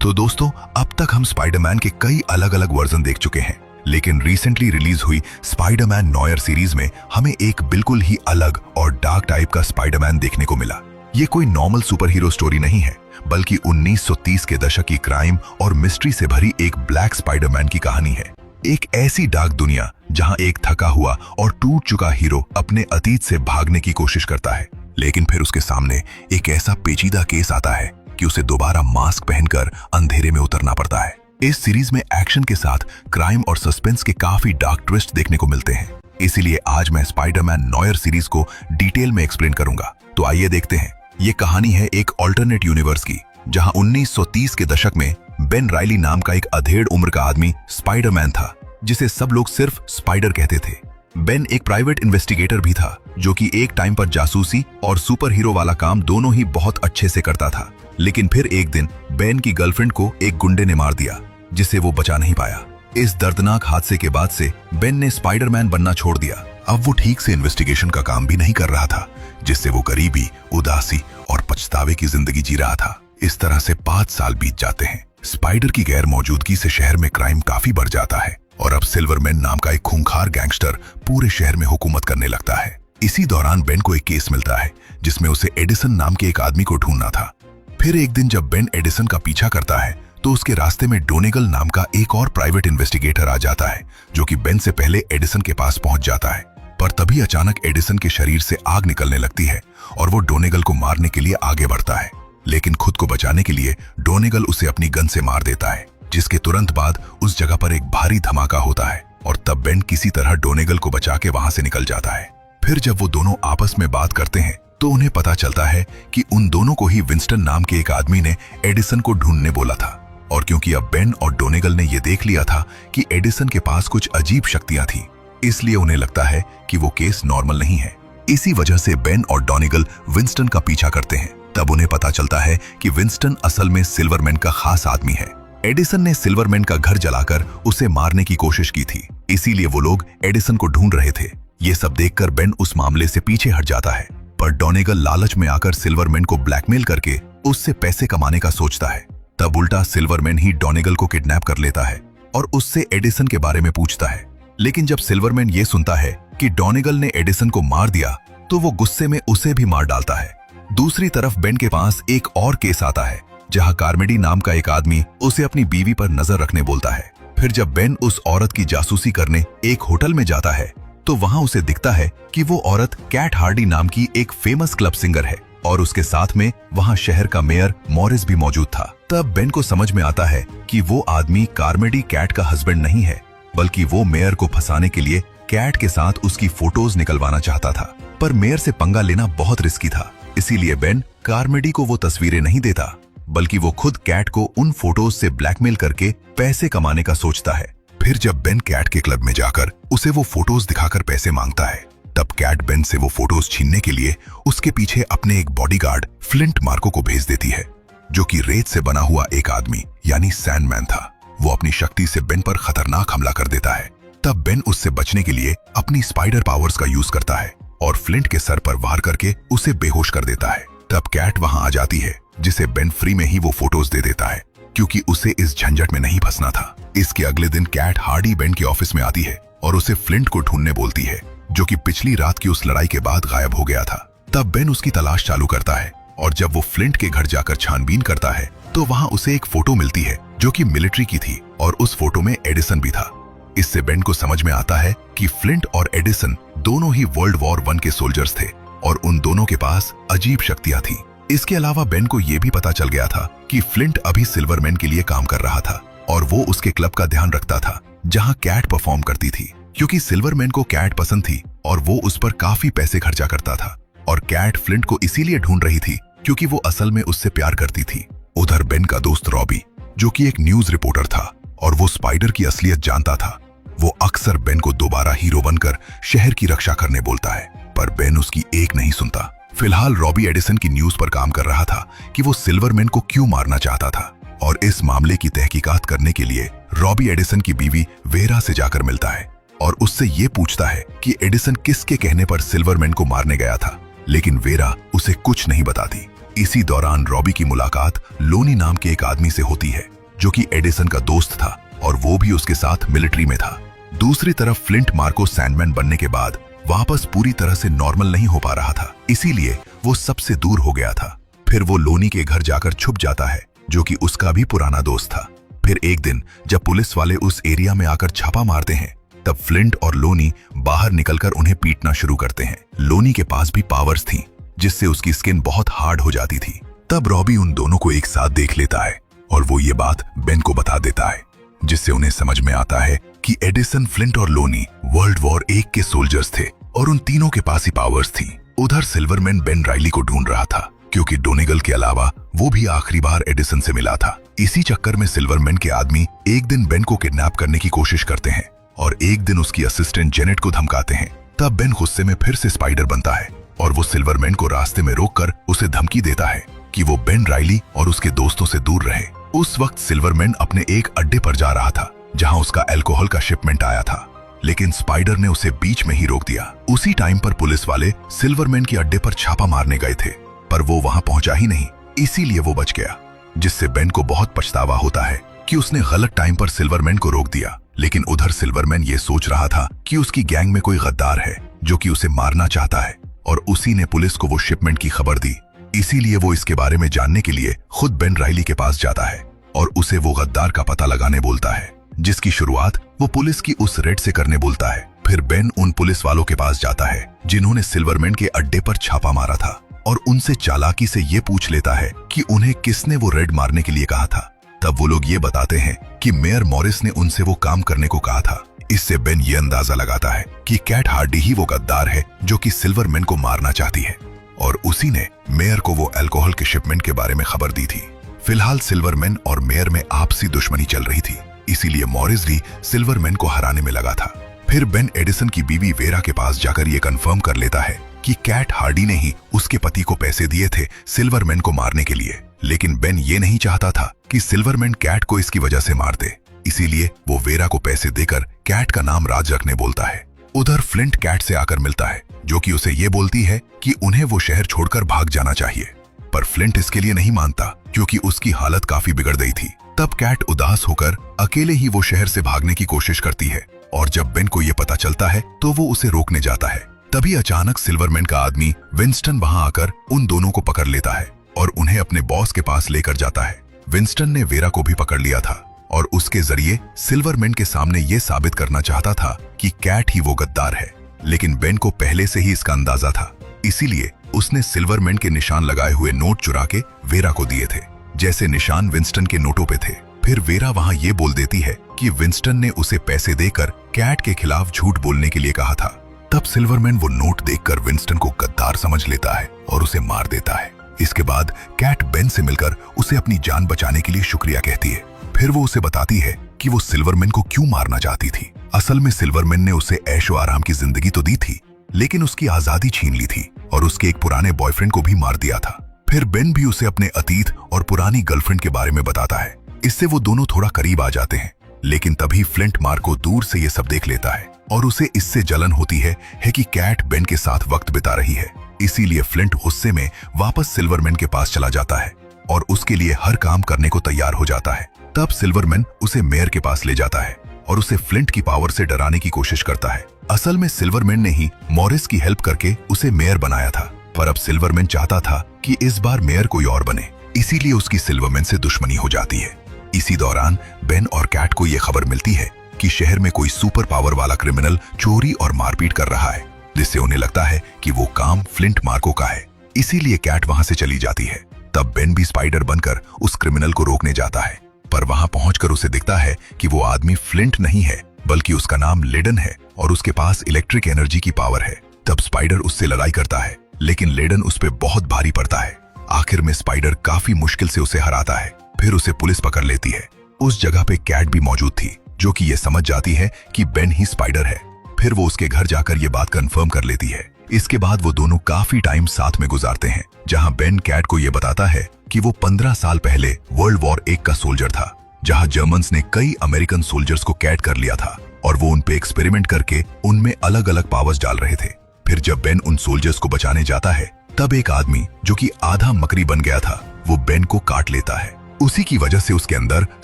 तो दोस्तों, अब तक हम स्पाइडरमैन के कई अलग अलग वर्जन देख चुके हैं, लेकिन रिसेंटली रिलीज हुई स्पाइडरमैन नॉयर सीरीज में हमें एक बिल्कुल ही अलग और डार्क टाइप का स्पाइडरमैन देखने को मिला। ये कोई नॉर्मल सुपर हीरो स्टोरी नहीं है, बल्कि 1930 के दशक की क्राइम और मिस्ट्री से भरी एक ब्लैक स्पाइडरमैन की कहानी है। एक ऐसी डार्क दुनिया जहां एक थका हुआ और टूट चुका हीरो अपने अतीत से भागने की कोशिश करता है, लेकिन फिर उसके सामने एक ऐसा पेचीदा केस आता है कि उसे दोबारा मास्क पहनकर अंधेरे में उतरना पड़ता है। इस सीरीज में एक्शन के साथ क्राइम और सस्पेंस के काफी डार्क ट्विस्ट देखने को मिलते हैं। इसीलिए आज मैं स्पाइडरमैन नॉयर सीरीज को डिटेल में एक्सप्लेन करूंगा। तो आइए देखते हैं। ये कहानी है एक ऑल्टरनेट यूनिवर्स की, जहां 1930 के दशक में बेन राइली नाम का एक अधेड़ उम्र का आदमी स्पाइडरमैन था, जिसे सब लोग सिर्फ स्पाइडर कहते थे। बेन एक प्राइवेट इन्वेस्टिगेटर भी था, जो कि एक टाइम पर जासूसी और सुपर हीरो वाला काम दोनों ही बहुत अच्छे से करता था। लेकिन फिर एक दिन बेन की गर्लफ्रेंड को एक गुंडे ने मार दिया, जिसे वो बचा नहीं पाया। इस दर्दनाक हादसे के बाद से बेन ने स्पाइडरमैन बनना छोड़ दिया। अब वो ठीक से इन्वेस्टिगेशन का काम भी नहीं कर रहा था, जिससे वो गरीबी, उदासी और पछतावे की जिंदगी जी रहा था। इस तरह से 5 साल बीत जाते हैं। स्पाइडर की गैर मौजूदगी से शहर में क्राइम काफी बढ़ जाता है और अब सिल्वरमैन नाम का एक खूंखार गैंगस्टर पूरे शहर में हुकूमत करने लगता है। इसी दौरान बेन को एक केस मिलता है, जिसमें उसे एडिसन नाम के एक आदमी को ढूंढना था। फिर एक दिन जब बेन एडिसन का पीछा करता है, तो उसके रास्ते में डोनेगल नाम का एक और प्राइवेट इन्वेस्टिगेटर आ जाता है, जो कि बेन से पहले एडिसन के पास पहुंच जाता है। पर तभी अचानक एडिसन के शरीर से आग निकलने लगती है और वो डोनेगल को मारने के लिए आगे बढ़ता है। लेकिन खुद को बचाने के लिए डोनेगल उसे अपनी गन से मार देता है, जिसके तुरंत बाद उस जगह पर एक भारी धमाका होता है और तब बेन किसी तरह डोनेगल को बचा के वहां से निकल जाता है। फिर जब वो दोनों आपस में बात करते हैं, तो उन्हें पता चलता है कि उन दोनों को ही विंस्टन नाम के एक आदमी ने एडिसन को ढूंढने बोला था। और क्योंकि अब बेन और डोनेगल ने यह देख लिया था कि एडिसन के पास कुछ अजीब शक्तियां थी, इसलिए उन्हें लगता है कि वो केस नॉर्मल नहीं है। इसी वजह से बेन और डोनेगल विंस्टन का पीछा करते हैं। तब उन्हें पता चलता है कि विंस्टन असल में सिल्वरमैन का खास आदमी है। एडिसन ने सिल्वरमैन का घर जलाकर उसे मारने की कोशिश की थी, इसीलिए वो लोग एडिसन को ढूंढ रहे थे। ये सब देखकर बेन उस मामले से पीछे हट जाता है, पर डोनेगल लालच में आकर सिल्वरमैन को ब्लैकमेल करके उससे पैसे कमाने का सोचता है। तब उल्टा सिल्वरमैन ही डोनेगल को किडनैप कर लेता है और उससे एडिसन के बारे में पूछता है। लेकिन जब सिल्वरमैन ये सुनता है कि डोनेगल ने एडिसन को मार दिया, तो वो गुस्से में उसे भी मार डालता है। दूसरी तरफ बेन के पास एक और केस आता है, जहां कार्मेडी नाम का एक आदमी उसे अपनी बीवी पर नजर रखने बोलता है। फिर जब बेन उस औरत की जासूसी करने एक होटल में जाता है, तो वहां उसे दिखता है कि वो औरत कैट हार्डी नाम की एक फेमस क्लब सिंगर है और उसके साथ में वहां शहर का मेयर मॉरिस भी मौजूद था। तब बेन को समझ में आता है कि वो आदमी कार्मेडी कैट का हस्बैंड नहीं है, बल्कि वो मेयर को फंसाने के लिए कैट के साथ उसकी फोटोज निकलवाना चाहता था। पर मेयर से पंगा लेना बहुत रिस्की था, इसीलिए बेन कार्मेडी को वो तस्वीरें नहीं देता, बल्कि वो खुद कैट को उन फोटोज से ब्लैकमेल करके पैसे कमाने का सोचता है। फिर जब बेन कैट के क्लब में जाकर उसे वो फोटोज दिखाकर पैसे मांगता है, तब कैट बेन से वो फोटोज छीनने के लिए उसके पीछे अपने एक बॉडीगार्ड फ्लिंट मार्को को भेज देती है, जो कि रेत से बना हुआ एक आदमी यानी सैंडमैन था। वो अपनी शक्ति से बेन पर खतरनाक हमला कर देता है। तब बेन उससे बचने के लिए अपनी स्पाइडर पावर्स का यूज करता है और फ्लिंट के सर पर वार करके उसे बेहोश कर देता है। तब कैट वहां आ जाती है, जिसे बेन फ्री में ही वो फोटोज दे देता है, क्योंकि उसे इस झंझट में नहीं फंसना था। इसके अगले दिन कैट हार्डी बेन के ऑफिस में आती है और उसे फ्लिंट को ढूंढने बोलती है, जो कि पिछली रात की उस लड़ाई के बाद गायब हो गया था। तब बेन उसकी तलाश चालू करता है और जब वो फ्लिंट के घर जाकर छानबीन करता है, तो वहां उसे एक फोटो मिलती है जो कि मिलिट्री की थी और उस फोटो में एडिसन भी था। इससे बेन को समझ में आता है कि फ्लिंट और एडिसन दोनों ही वर्ल्ड वॉर 1 के सोल्जर्स थे और उन दोनों के पास अजीब शक्तियां थी। इसके अलावा बेन को यह भी पता चल गया था कि फ्लिंट अभी सिल्वरमैन के लिए काम कर रहा था और वो उसके क्लब का ध्यान रखता था, जहां कैट परफॉर्म करती थी, क्योंकि सिल्वरमैन को कैट पसंद थी और वो उस पर काफी पैसे खर्चा करता था। और कैट फ्लिंट को इसीलिए ढूंढ रही थी क्योंकि वो असल में उससे प्यार करती थी। उधर बेन का दोस्त रॉबी, जो कि एक न्यूज रिपोर्टर था और वो स्पाइडर की असलियत जानता था, वो अक्सर बेन को दोबारा हीरो बनकर शहर की रक्षा करने बोलता है, पर बेन उसकी एक नहीं सुनता। फिलहाल रॉबी एडिसन की न्यूज पर काम कर रहा था कि वो सिल्वरमैन को क्यों मारना चाहता था, और इस मामले की तहकीकात करने के लिए रॉबी एडिसन की बीवी वेरा से जाकर मिलता है और उससे ये पूछता है कि एडिसन किसके कहने पर सिल्वरमैन को मारने गया था। लेकिन वेरा उसे कुछ नहीं बताती। इसी दौरान रॉबी की मुलाकात लोनी नाम के एक आदमी से होती है जो कि एडिसन का दोस्त था और वो भी उसके साथ मिलिट्री में था। दूसरी तरफ फ्लिंट मार्को सैंडमैन बनने के बाद वापस पूरी तरह से नॉर्मल नहीं हो पा रहा था, इसीलिए वो सबसे दूर हो गया था। फिर वो लोनी के घर जाकर छुप जाता है जो कि उसका भी पुराना दोस्त था। फिर एक दिन जब पुलिस वाले उस एरिया में आकर छापा मारते हैं तब फ्लिंट और लोनी बाहर निकलकर उन्हें पीटना शुरू करते हैं। लोनी के पास भी पावर्स थी जिससे उसकी स्किन बहुत हार्ड हो जाती थी। तब रॉबी उन दोनों को एक साथ देख लेता है और वो ये बात बेन को बता देता है, जिससे उन्हें समझ में आता है कि एडिसन, फ्लिंट और लोनी वर्ल्ड वॉर 1 के सोल्जर्स थे और उन तीनों के पास ही पावर्स थी। उधर सिल्वरमैन बेन राइली को ढूंढ रहा था क्योंकि डोनेगल के अलावा वो भी आखिरी बार एडिसन से मिला था। इसी चक्कर में सिल्वरमैन के आदमी एक दिन बेन को किडनैप करने की कोशिश करते हैं और एक दिन उसकी असिस्टेंट जेनेट को धमकाते हैं। तब बेन गुस्से में फिर से स्पाइडर बनता है और वो सिल्वरमैन को रास्ते में रोककर उसे धमकी देता है कि वो बेन राइली और उसके दोस्तों से दूर रहे। उस वक्त सिल्वरमैन अपने एक अड्डे पर जा रहा था जहां उसका अल्कोहल का शिपमेंट आया था, लेकिन स्पाइडर ने उसे बीच में ही रोक दिया। उसी टाइम पर पुलिस वाले सिल्वरमैन के अड्डे पर छापा मारने गए थे पर वो वहां पहुंचा ही नहीं, इसीलिए वो बच गया, जिससे बेन को बहुत पछतावा होता है कि उसने गलत टाइम पर सिल्वरमैन को रोक दिया। लेकिन उधर सिल्वरमैन ये सोच रहा था कि उसकी गैंग में कोई गद्दार है जो कि उसे मारना चाहता है और उसी ने पुलिस को वो शिपमेंट की खबर दी। इसीलिए वो इसके बारे में जानने के लिए खुद बेन राइली के पास जाता है और उसे वो गद्दार का पता लगाने बोलता है, जिसकी शुरुआत वो पुलिस की उस रेड से करने बोलता है। फिर बेन उन पुलिस वालों के पास जाता है जिन्होंने सिल्वरमैन के अड्डे पर छापा मारा था और उनसे चालाकी से ये पूछ लेता है कि उन्हें किसने वो रेड मारने के लिए कहा था। तब वो लोग ये बताते हैं कि मेयर मॉरिस ने उनसे वो काम करने को कहा था। इससे बेन ये अंदाजा लगाता है कि कैट हार्डी ही वो गद्दार है जो कि सिल्वरमैन को मारना चाहती है और उसी ने मेयर को वो अल्कोहल के शिपमेंट के बारे में खबर दी थी। फिलहाल सिल्वरमैन और मेयर में आपसी दुश्मनी चल रही थी, इसीलिए मॉरिस भी सिल्वरमैन को हराने में लगा था। फिर बेन एडिसन की बीवी वेरा के पास जाकर ये कंफर्म कर लेता है कि कैट हार्डी ने ही उसके पति को पैसे दिए थे सिल्वरमैन को मारने के लिए। लेकिन बेन ये नहीं चाहता था कि सिल्वरमैन कैट को इसकी वजह से मार दे, इसीलिए वो वेरा को पैसे देकर कैट का नाम राज रखने बोलता है। उधर फ्लिंट कैट से आकर मिलता है जो कि उसे ये बोलती है कि उन्हें वो शहर छोड़कर भाग जाना चाहिए, पर फ्लिंट इसके लिए नहीं मानता क्योंकि उसकी हालत काफी बिगड़ गई थी। तब कैट उदास होकर अकेले ही वो शहर से भागने की कोशिश करती है और जब बेन को ये पता चलता है तो वो उसे रोकने जाता है। तभी अचानक सिल्वरमैन का आदमी विंस्टन वहां आकर उन दोनों को पकड़ लेता है और उन्हें अपने बॉस के पास लेकर जाता है। विंस्टन ने वेरा को भी पकड़ लिया था और उसके जरिए सिल्वरमैन के सामने ये साबित करना चाहता था कि कैट ही वो गद्दार है, लेकिन बेन को पहले से ही इसका अंदाजा था, इसीलिए उसने सिल्वरमैन के निशान लगाए हुए नोट चुरा के वेरा को दिए थे, जैसे निशान विंस्टन के नोटों पे थे। फिर वेरा वहां ये बोल देती है कि विंस्टन ने उसे पैसे देकर कैट के खिलाफ झूठ बोलने के लिए कहा था। तब सिल्वरमैन वो नोट देखकर विंस्टन को गद्दार समझ लेता है और उसे मार देता है। इसके बाद कैट बेन से मिलकर उसे अपनी जान बचाने के लिए शुक्रिया कहती है। फिर वो उसे बताती है कि वो सिल्वरमैन को क्यों मारना चाहती थी। असल में सिल्वरमैन ने उसे ऐशो आराम की जिंदगी तो दी थी, लेकिन उसकी आजादी छीन ली थी और उसके एक पुराने बॉयफ्रेंड को भी मार दिया था। फिर बेन भी उसे अपने अतीत और पुरानी गर्लफ्रेंड के बारे में बताता है। इससे वो दोनों थोड़ा करीब आ जाते हैं, लेकिन तभी फ्लिंट मार्को दूर से ये सब देख लेता है और उसे इससे जलन होती है कि कैट बेन के साथ वक्त बिता रही है। इसीलिए फ्लिंट गुस्से में वापस सिल्वरमैन के पास चला जाता है और उसके लिए हर काम करने को तैयार हो जाता है। तब सिल्वरमैन उसे मेयर के पास ले जाता है और उसे फ्लिंट की पावर से डराने की कोशिश करता है। असल में सिल्वरमैन ने ही मॉरिस की हेल्प करके उसे मेयर बनाया था, पर अब सिल्वरमैन चाहता था कि इस बार मेयर कोई और बने, इसीलिए उसकी सिल्वरमैन से दुश्मनी हो जाती है। इसी दौरान बेन और कैट को यह खबर मिलती है कि शहर में कोई सुपर पावर वाला क्रिमिनल चोरी और मारपीट कर रहा है, जिससे उन्हें लगता है कि वो काम फ्लिंट मार्को का है, इसीलिए कैट वहां से चली जाती है। तब बेन भी स्पाइडर बनकर उस क्रिमिनल को रोकने जाता है, पर वहां पहुंचकर उसे दिखता है कि वो आदमी फ्लिंट नहीं है, बल्कि उसका नाम लेडन है और उसके पास इलेक्ट्रिक एनर्जी की पावर है। तब स्पाइडर उससे लड़ाई करता है, लेकिन लेडन उस पे बहुत भारी पड़ता है। आखिर में स्पाइडर काफी मुश्किल से उसे हराता है। फिर उसे पुलिस पकड़ लेती है। उस जगह पे कैट भी मौजूद थी, जो कि ये समझ जाती है कि बेन ही स्पाइडर है। फिर वो उसके घर जाकर ये बात कंफर्म कर लेती है। इसके बाद वो दोनों काफी टाइम साथ में गुजारते हैं, जहां बेन कैट को ये बताता है कि वो 15 साल पहले वर्ल्ड वॉर 1 का सोल्जर था, जहां जर्मन्स ने कई अमेरिकन सोल्जर्स को कैद कर लिया था और वो उन पे एक्सपेरिमेंट करके उनमें अलग अलग पावर्स डाल रहे थे। फिर जब बेन उन सोल्जर्स को बचाने जाता है तब एक आदमी जो कि आधा मकड़ी बन गया था वो बेन को काट लेता है। उसी की वजह से उसके अंदर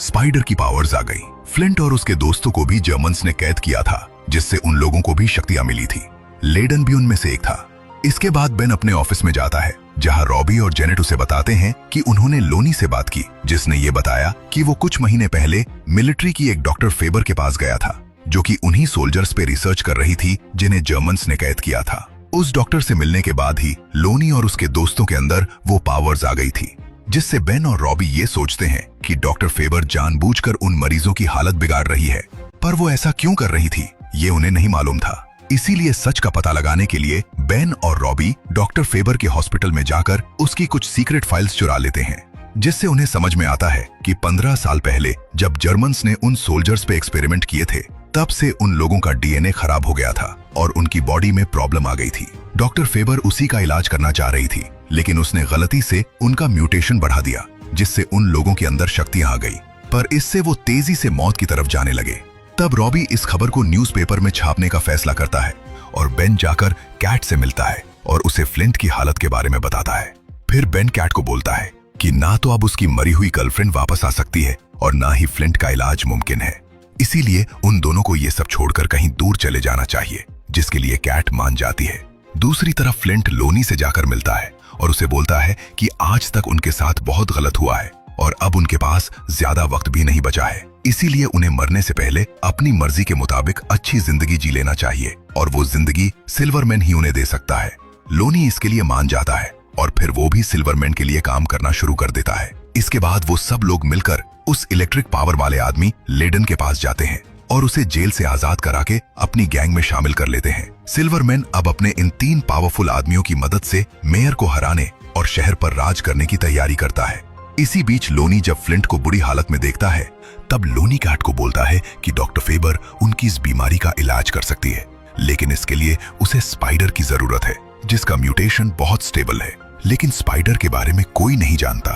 स्पाइडर की पावर्स आ गई। फ्लिंट और उसके दोस्तों को भी जर्मन्स ने कैद किया था, जिससे उन लोगों को भी शक्तियां मिली थी। लेडन भी उनमें से एक था। इसके बाद बेन अपने ऑफिस में जाता है, जहां रॉबी और जेनेट उसे बताते हैं कि उन्होंने लोनी से बात की, जिसने ये बताया कि वो कुछ महीने पहले मिलिट्री की एक डॉक्टर फेबर के पास गया था, जो कि उन्हीं सोल्जर्स पे रिसर्च कर रही थी जिन्हें जर्मन्स ने कैद किया था। उस डॉक्टर से मिलने के बाद ही लोनी और उसके दोस्तों के अंदर वो पावर्स आ गई थी, जिससे बेन और रॉबी ये सोचते हैं कि डॉक्टर फेबर जानबूझकर उन मरीजों की हालत बिगाड़ रही है। पर वो ऐसा क्यों कर रही थी ये उन्हें नहीं मालूम था। इसीलिए सच का पता लगाने के लिए बेन और रॉबी डॉक्टर फेबर के हॉस्पिटल में जाकर उसकी कुछ सीक्रेट फाइल्स चुरा लेते हैं, जिससे उन्हें समझ में आता है कि 15 साल पहले जब जर्मन्स ने उन सोल्जर्स पे एक्सपेरिमेंट किए थे, तब से उन लोगों का डीएनए खराब हो गया था और उनकी बॉडी में प्रॉब्लम आ गई थी। डॉक्टर फेबर उसी का इलाज करना चाह रही थी, लेकिन उसने गलती से उनका म्यूटेशन बढ़ा दिया, जिससे उन लोगों के अंदर शक्तियां आ गई। पर इससे वो तेजी से मौत की तरफ जाने लगे। तब रॉबी इस खबर को न्यूज़पेपर में छापने का फैसला करता है और बेन जाकर कैट से मिलता है और उसे फ्लिंट की हालत के बारे में बताता है। फिर बेन कैट को बोलता है कि ना तो अब उसकी मरी हुई गर्लफ्रेंड वापस आ सकती है और ना ही फ्लिंट का इलाज मुमकिन है। इसीलिए उन दोनों को ये सब छोड़कर कहीं दूर चले जाना चाहिए, जिसके लिए कैट मान जाती है। दूसरी तरफ फ्लिंट लोनी से जाकर मिलता है और उसे बोलता है कि आज तक उनके साथ बहुत गलत हुआ है और अब उनके पास ज्यादा वक्त भी नहीं बचा है। इसीलिए उन्हें मरने से पहले अपनी मर्जी के मुताबिक अच्छी जिंदगी जी लेना चाहिए और वो जिंदगी सिल्वरमैन ही उन्हें दे सकता है। लोनी इसके लिए मान जाता है और फिर वो भी सिल्वरमैन के लिए काम करना शुरू कर देता है। इसके बाद वो सब लोग मिलकर उस इलेक्ट्रिक पावर वाले आदमी लेडन के पास जाते हैं और उसे जेल से आजाद करा के अपनी गैंग में शामिल कर लेते हैं। सिल्वरमैन अब अपने इन 3 पावरफुल आदमियों की मदद से मेयर को हराने और शहर पर राज करने की तैयारी करता है। इसी बीच लोनी जब फ्लिंट को बुरी हालत में देखता है, तब लोनी कैट को बोलता है कि डॉक्टर फेबर उनकी इस बीमारी का इलाज कर सकती है, लेकिन इसके लिए उसे स्पाइडर की जरूरत है, जिसका म्यूटेशन बहुत स्टेबल है। लेकिन स्पाइडर के बारे में कोई नहीं जानता,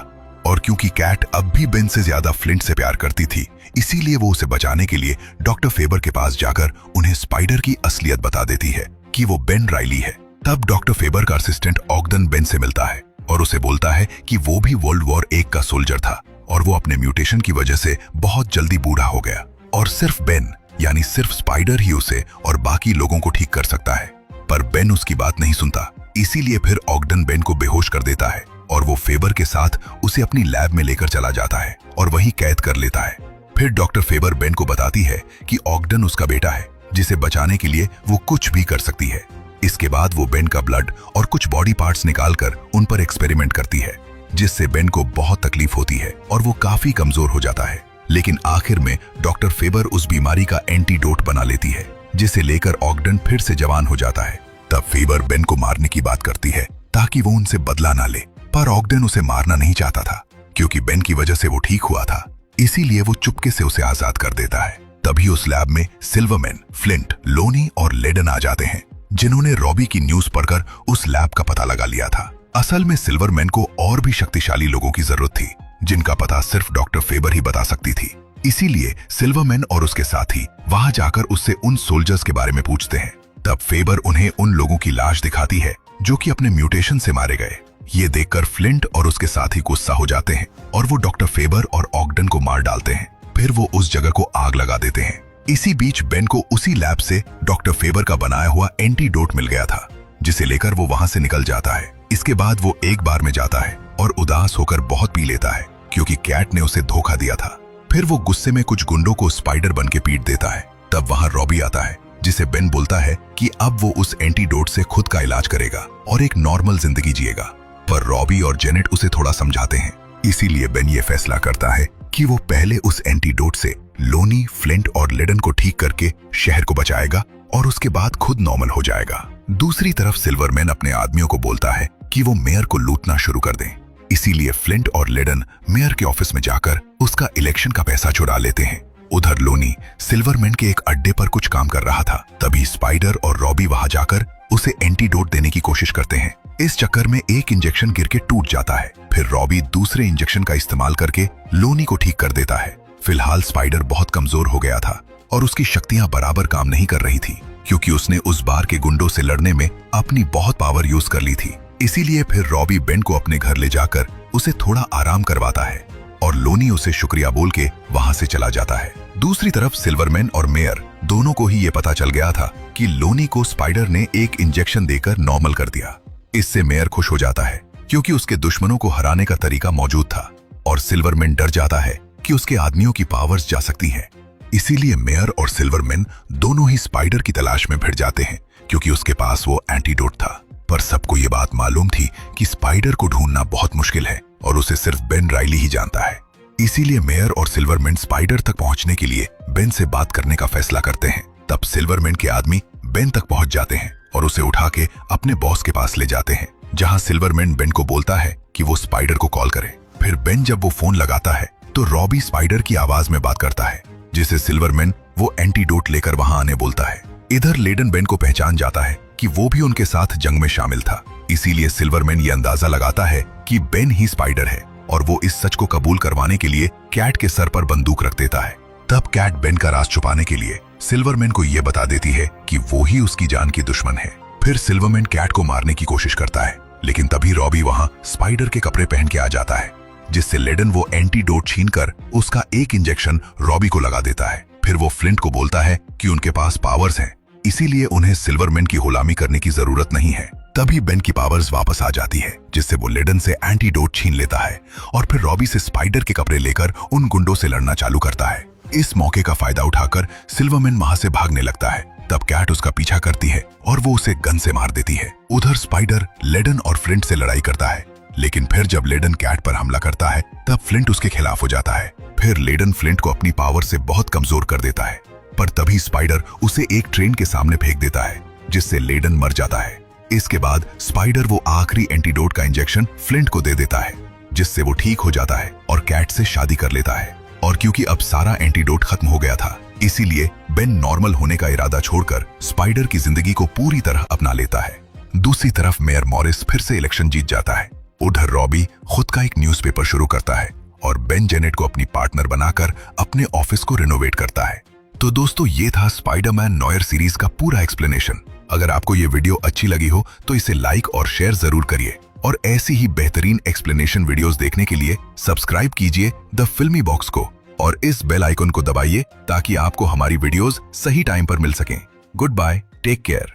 और क्योंकि कैट अब भी बेन से ज्यादा फ्लिंट से प्यार करती थी, इसीलिए वो उसे बचाने के लिए डॉक्टर फेबर के पास जाकर उन्हें स्पाइडर की असलियत बता देती है कि वो बेन राइली है। तब डॉक्टर फेबर का असिस्टेंट ऑगडन बेन से मिलता है और उसे बोलता है कि वो भी वर्ल्ड वॉर 1 का सोल्जर था और वो अपने म्यूटेशन की वजह से बहुत जल्दी बूढ़ा हो गया और सिर्फ बेन यानी सिर्फ स्पाइडर ही उसे और बाकी लोगों को ठीक कर सकता है। पर बेन उसकी बात नहीं सुनता, इसीलिए फिर ऑगडन बेन को बेहोश कर देता है और वो फेबर के साथ उसे अपनी लैब में लेकर चला जाता है और वहीं कैद कर लेता है। फिर डॉक्टर फेबर बेन को बताती है कि ऑगडन उसका बेटा है, जिसे बचाने के लिए वो कुछ भी कर सकती है। इसके बाद वो बेन का ब्लड और कुछ बॉडी पार्ट्स निकालकर उन पर एक्सपेरिमेंट करती है, जिससे बेन को बहुत तकलीफ होती है और वो काफी कमजोर हो जाता है। लेकिन आखिर में डॉक्टर फेबर उस बीमारी का एंटीडोट बना लेती है, जिसे लेकर ऑगडन फिर से जवान हो जाता है। तब फेबर बेन को मारने की बात करती है ताकि वो उनसे बदला ना ले, पर ऑगडन उसे मारना नहीं चाहता था क्योंकि बेन की वजह से वो ठीक हुआ था, इसीलिए वो चुपके से उसे आजाद कर देता है। तभी उस लैब में सिल्वरमैन, फ्लिंट, लोनी और लेडन आ जाते हैं, जिन्होंने रॉबी की न्यूज पढ़कर उस लैब का पता लगा लिया था। असल में सिल्वरमैन को और भी शक्तिशाली लोगों की जरूरत थी, जिनका पता सिर्फ डॉक्टर फेबर ही बता सकती थी। इसीलिए सिल्वरमैन और उसके साथी वहां जाकर उससे उन सोल्जर्स के बारे में पूछते हैं। तब फेबर उन्हें उन लोगों की लाश दिखाती है जो कि अपने म्यूटेशन से मारे गए। ये देखकर फ्लिंट और उसके साथी गुस्सा हो जाते हैं और वो डॉक्टर फेबर और ऑगडन को मार डालते हैं। फिर वो उस जगह को आग लगा देते हैं। इसी बीच बेन को उसी लैब से डॉक्टर फेबर का बनाया हुआ एंटीडोट मिल गया था, जिसे लेकर वो वहां से निकल जाता है। इसके बाद वो एक बार में जाता है और उदास होकर बहुत पी लेता है क्योंकि कैट ने उसे धोखा दिया था। फिर वो गुस्से में कुछ गुंडों को स्पाइडर बन के पीट देता है। तब वहां रॉबी आता है, जिसे बेन बोलता है कि अब वो उस एंटीडोट से खुद का इलाज करेगा और एक नॉर्मल जिंदगी जिएगा। पर रॉबी और जेनेट उसे थोड़ा समझाते हैं, इसीलिए बेन ये फैसला करता है कि वो पहले उस एंटीडोट से लोनी, फ्लिंट और लेडन को ठीक करके शहर को बचाएगा और उसके बाद खुद नॉर्मल हो जाएगा। दूसरी तरफ सिल्वरमैन अपने आदमियों को बोलता है कि वो मेयर को लूटना शुरू कर दें। इसीलिए फ्लिंट और लेडन मेयर के ऑफिस में जाकर उसका इलेक्शन का पैसा चुरा लेते हैं। उधर लोनी सिल्वरमैन के एक अड्डे पर कुछ काम कर रहा था। तभी स्पाइडर और रॉबी वहां जाकर उसे एंटीडोट देने की कोशिश करते हैं। इस चक्कर में एक इंजेक्शन गिर के टूट जाता है। फिर रॉबी दूसरे इंजेक्शन का इस्तेमाल करके लोनी को ठीक कर देता है। फिलहाल स्पाइडर बहुत कमजोर हो गया था और उसकी शक्तियां बराबर काम नहीं कर रही थी, क्योंकि उसने उस बार के गुंडों से लड़ने में अपनी बहुत पावर यूज कर ली थी। इसीलिए फिर रॉबी बेन को अपने घर ले जाकर उसे थोड़ा आराम करवाता है और लोनी उसे शुक्रिया बोल के वहां से चला जाता है। दूसरी तरफ सिल्वरमैन और मेयर दोनों को ही ये पता चल गया था कि लोनी को स्पाइडर ने एक इंजेक्शन देकर नॉर्मल कर दिया। इससे मेयर खुश हो जाता है क्योंकि उसके दुश्मनों को हराने का तरीका मौजूद था और सिल्वरमैन डर जाता है कि उसके आदमियों की पावर्स जा सकती हैं। इसीलिए मेयर और सिल्वरमैन दोनों ही स्पाइडर की तलाश में भिड़ जाते हैं क्योंकि उसके पास वो एंटीडोट था। पर सबको ये बात मालूम थी कि स्पाइडर को ढूंढना बहुत मुश्किल है और उसे सिर्फ बेन राइली ही जानता है। इसीलिए मेयर और सिल्वरमैन स्पाइडर तक पहुंचने के लिए बेन से बात करने का फैसला करते हैं। तब सिल्वरमैन के आदमी बेन तक पहुंच जाते हैं और उसे उठा के अपने बॉस के पास ले जाते हैं, जहां सिल्वरमैन बेन को बोलता है कि वो स्पाइडर को कॉल करे। फिर बेन जब वो फोन लगाता है तो रॉबी स्पाइडर की आवाज में बात करता है, जिसे सिल्वरमैन वो एंटीडोट लेकर वहां आने बोलता है। इधर लेडन बेन को पहचान जाता है कि वो भी उनके साथ जंग में शामिल था। इसीलिए सिल्वरमैन ये अंदाजा लगाता है कि बेन ही स्पाइडर है और वो इस सच को कबूल करवाने के लिए कैट के सर पर बंदूक रख देता है। तब कैट बेन का राज छुपाने के लिए सिल्वरमैन को यह बता देती है कि वो ही उसकी जान की दुश्मन है। फिर सिल्वरमैन कैट को मारने की कोशिश करता है, लेकिन तभी रॉबी वहां स्पाइडर के कपड़े पहन के आ जाता है, जिससे लेडन वो एंटीडोट छीनकर उसका एक इंजेक्शन रॉबी को लगा देता है। फिर वो फ्लिंट को बोलता है कि उनके पास पावर्स हैं, इसीलिए उन्हें सिल्वरमैन की गुलामी करने की जरूरत नहीं है। तभी बेन की पावर्स वापस आ जाती है, जिससे वो लेडन से एंटीडोट छीन लेता है और फिर रॉबी से स्पाइडर के कपड़े लेकर उन गुंडों से लड़ना चालू करता है। इस मौके का फायदा उठाकर सिल्वरमैन वहां से भागने लगता है। तब कैट उसका पीछा करती है और वो उसे गन से मार देती है। उधर स्पाइडर लेडन और फ्लिंट से लड़ाई करता है, लेकिन फिर जब लेडन कैट पर हमला करता है तब फ्लिंट उसके खिलाफ हो जाता है। फिर लेडन फ्लिंट को अपनी पावर से बहुत कमजोर कर देता है, पर तभी स्पाइडर उसे एक ट्रेन के सामने फेंक देता है, जिससे लेडन मर जाता है। इसके बाद स्पाइडर वो आखिरी एंटीडोट का इंजेक्शन फ्लिंट को दे देता है, जिससे वो ठीक हो जाता है और कैट से शादी कर लेता है। और क्योंकि अब सारा एंटीडोट खत्म हो गया था, इसीलिए बेन नॉर्मल होने का इरादा छोड़कर स्पाइडर की जिंदगी को पूरी तरह अपना लेता है। दूसरी तरफ मेयर मॉरिस फिर से इलेक्शन जीत जाता है। उधर रॉबी खुद का एक न्यूज़पेपर शुरू करता है और बेन जेनेट को अपनी पार्टनर बनाकर अपने ऑफिस को रिनोवेट करता है। तो दोस्तों, ये था स्पाइडरमैन नॉयर सीरीज का पूरा एक्सप्लेनेशन। अगर आपको ये वीडियो अच्छी लगी हो तो इसे लाइक और शेयर जरूर करिए और ऐसी ही बेहतरीन एक्सप्लेनेशन वीडियोस देखने के लिए सब्सक्राइब कीजिए द फिल्मी बॉक्स को और इस बेल आइकन को दबाइए ताकि आपको हमारी वीडियोस सही टाइम पर मिल सकें। Good bye, take care.